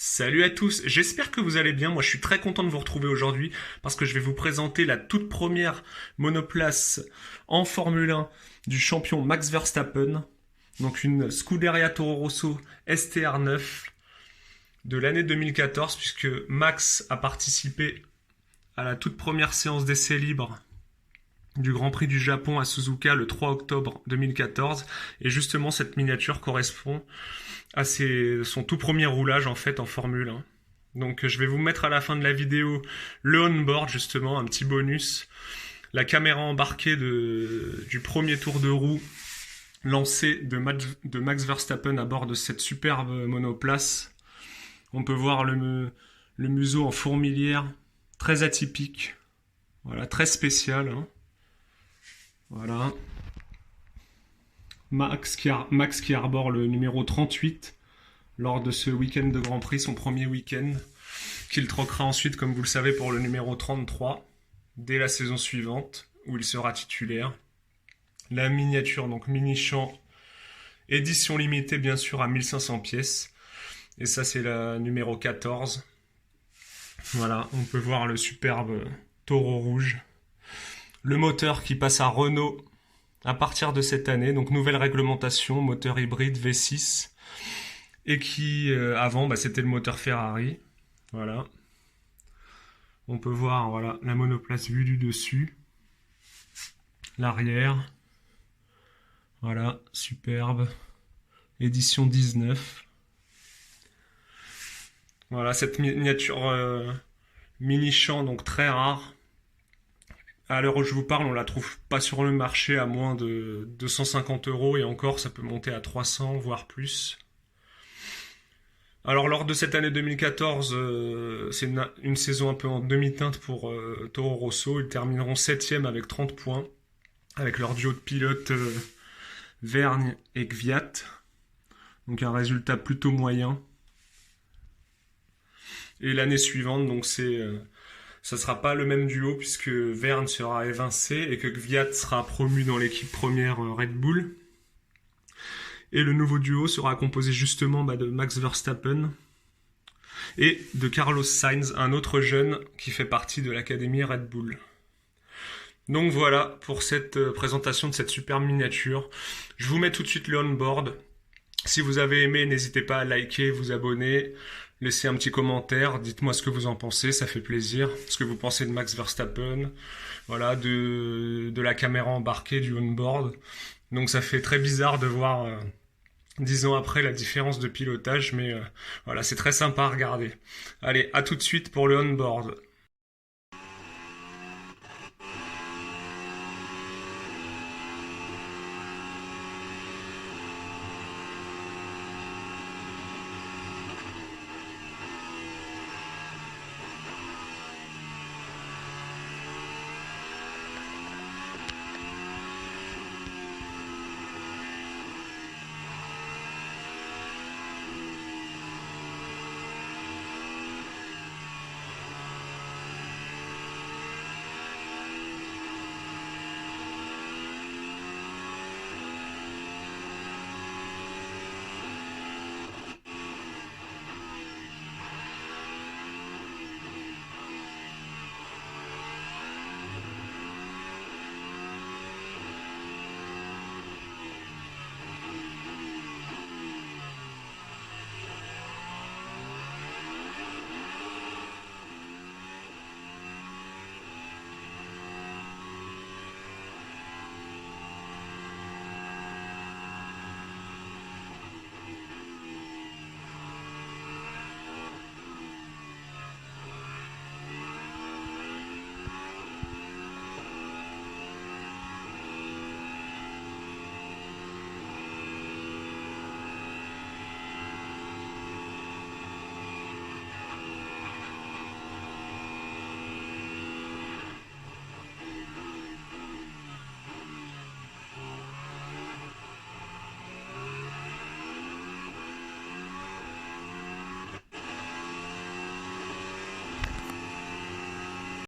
Salut à tous, j'espère que vous allez bien. Moi je suis très content de vous retrouver aujourd'hui parce que je vais vous présenter la toute première monoplace en Formule 1 du champion Max Verstappen. Donc une Scuderia Toro Rosso STR9 de l'année 2014 puisque Max a participé à la toute première séance d'essai libre du Grand Prix du Japon à Suzuka le 3 octobre 2014 et justement cette miniature correspond à son tout premier roulage en fait en Formule 1. Donc je vais vous mettre à la fin de la vidéo le on-board justement, un petit bonus, la caméra embarquée du premier tour de roue lancé de Max Verstappen à bord de cette superbe monoplace. On peut voir le museau en fourmilière, très atypique, voilà, très spécial, hein. Voilà. Max qui arbore le numéro 38 lors de ce week-end de Grand Prix, son premier week-end, qu'il troquera ensuite, comme vous le savez, pour le numéro 33 dès la saison suivante, où il sera titulaire. La miniature, donc mini-champ, édition limitée bien sûr à 1500 pièces. Et ça c'est la numéro 14. Voilà, on peut voir le superbe taureau rouge. Le moteur qui passe à Renault à partir de cette année, donc nouvelle réglementation, moteur hybride V6, et qui avant c'était le moteur Ferrari. Voilà. On peut voir voilà la monoplace vue du dessus, l'arrière. Voilà, superbe. Édition 19. Voilà cette miniature mini-champ, donc très rare. À l'heure où je vous parle, on la trouve pas sur le marché à moins de 250 € et encore, ça peut monter à 300, voire plus. Alors, lors de cette année 2014, c'est une saison un peu en demi-teinte pour Toro Rosso. Ils termineront 7e avec 30 points, avec leur duo de pilotes Vergne et Kvyat. Donc, un résultat plutôt moyen. Et l'année suivante, donc ça sera pas le même duo puisque Vergne sera évincé et que Kvyat sera promu dans l'équipe première Red Bull. Et le nouveau duo sera composé justement de Max Verstappen et de Carlos Sainz, un autre jeune qui fait partie de l'académie Red Bull. Donc voilà pour cette présentation de cette superbe miniature. Je vous mets tout de suite le on-board. Si vous avez aimé, n'hésitez pas à liker, vous abonner. Laissez un petit commentaire, dites-moi ce que vous en pensez, ça fait plaisir. Ce que vous pensez de Max Verstappen, voilà, de la caméra embarquée, du on-board. Donc ça fait très bizarre de voir 10 ans après la différence de pilotage, mais voilà, c'est très sympa à regarder. Allez, à tout de suite pour le on-board.